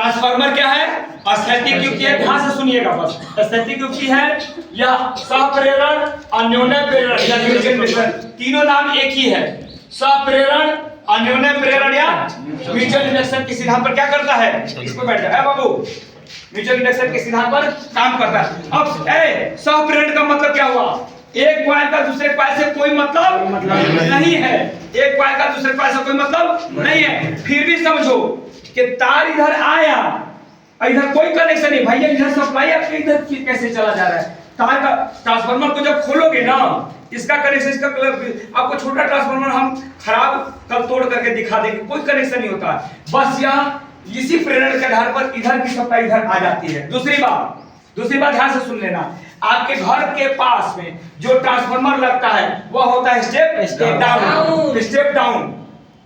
Transformer क्या है? स्थैतिक युक्ति है। ध्यान से सुनिएगा बस। स्थैतिक युक्ति है या सहप्रेरण, अन्योन्य प्रेरण या म्यूचुअल इंडक्शन, तीनों नाम एक ही है। सहप्रेरण, अन्योन्य प्रेरण या म्यूचुअल इंडक्शन के सिद्धांत पर क्या करता है? इस पर बैठ जाए बाबू। म्यूचुअल इंडक्शन के सिद्धांत पर काम करता है। अब सहप्रेरण का मतलब क्या हुआ? एक कॉइल का दूसरे कॉइल से कोई मतलब नहीं है। एक कॉइल का दूसरे कॉइल से कोई मतलब नहीं है। फिर भी समझो कि तार इधर आया, इधर कोई कनेक्शन नहीं भैया, इधर सप्लाई आपके इधर कैसे चला जा रहा है? तार का ट्रांसफार्मर को जब खोलोगे ना, इसका कनेक्शन इसका आपको छोटा ट्रांसफार्मर हम खराब कल तोड़ करके दिखा देंगे, कोई कनेक्शन नहीं होता। बस यहाँ इसी प्रेरण के आधार पर इधर की सप्लाई इधर आ जाती है। दूसरी बात ध्यान से सुन लेना, आपके घर के पास में जो ट्रांसफार्मर लगता है वह होता है स्टेप डाउन।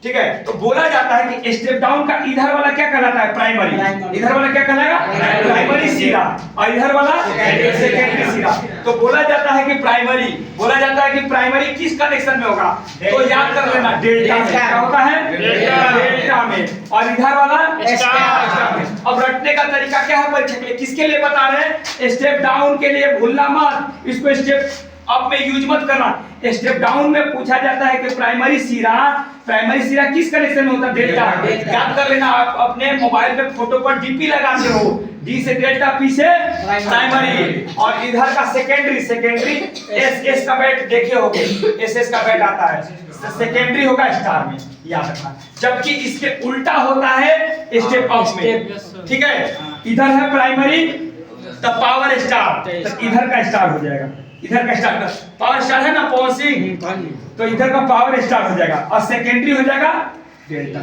ठीक है, तो बोला जाता है कि स्टेप डाउन का इधर वाला क्या कहलाता है? प्राइमरी। इधर वाला क्या कहलाएगा? प्राइमरी सिरा। और इधर वाला सेकेंडरी सिरा। तो बोला जाता है कि प्राइमरी किस कनेक्शन में होगा? तो याद कर लेना, डेल्टा में। क्या होता है? डेल्टा में। और इधर वाला स्टार में। अब रटने का तरीका क्या है परीक्षा के लिए? किसके लिए बता रहे हैं? स्टेप डाउन के लिए भूलना मत, इसको स्टेप अप में यूज मत करना। स्टेप डाउन में पूछा जाता है कि प्राइमरी सिरा किस कनेक्शन में होता है? डेल्टा। याद कर लेना, आप अपने मोबाइल पे फोटो पर डीपी लगाते हो, डी से डेल्टा, पी से प्राइमरी। और इधर का सेकेंडरी एस का बैट देखे होगे, एस का बैट आता है, सेकेंडरी होगा स्टार में, याद रखना। जबकि इसके उल्टा होता है स्टेप अप में। ठीक है, इधर है प्राइमरी तब पावर स्टार, इधर का स्टार हो जाएगा। इधर का स्टार पावर स्टार है ना, पावर सिंह, तो इधर का पावर स्टार हो जाएगा और सेकेंडरी हो जाएगा डेल्टा।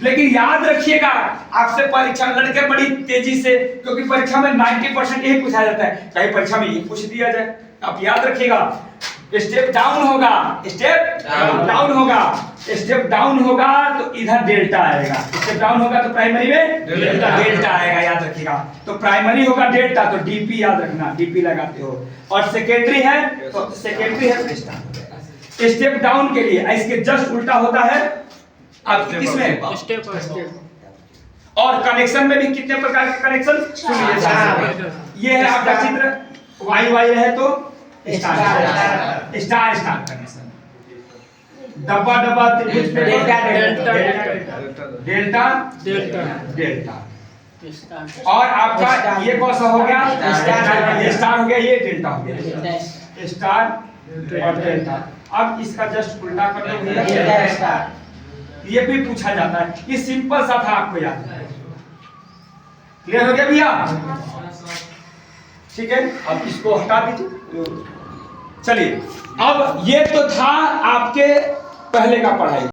लेकिन याद रखिएगा, आपसे परीक्षा लड़के बड़ी तेजी से, क्योंकि परीक्षा में 90% यही पूछा जाता है, कहीं परीक्षा में ये पूछ दिया जाए। आप याद रखिएगा, स्टेप डाउन होगा तो इधर डेल्टा आएगा। स्टेप डाउन होगा तो प्राइमरी में डेल्टा आएगा, याद रखिएगा। तो प्राइमरी होगा डेल्टा, तो डीपी याद रखना, डीपी लगाते हो। और सेकेंडरी है तो सेकेंडरी है स्टार। स्टेप डाउन के लिए इसके जस्ट उल्टा होता है आपके किसमें? स्टेप। और कनेक्शन में भी कितने प्रकार के कनेक्शन सुनिए। ये है आपका चित्र, वाई है तो स्टार कनेक्शन, डब्बा त्रिभुज पे डेल्टा। और आपका ये कौन सा हो गया? स्टार हो गया, ये डेल्टा हो गया, स्टार और डेल्टा। अब इसका जस्ट उल्टा कर दो, ये भी पूछा जाता है। ये सिंपल सा था, आपको याद है। क्लियर हो गया भैया? ठीक है, अब इसको हटा दीजिए। चलिए, अब ये तो था आपके पहले का पढ़ाई।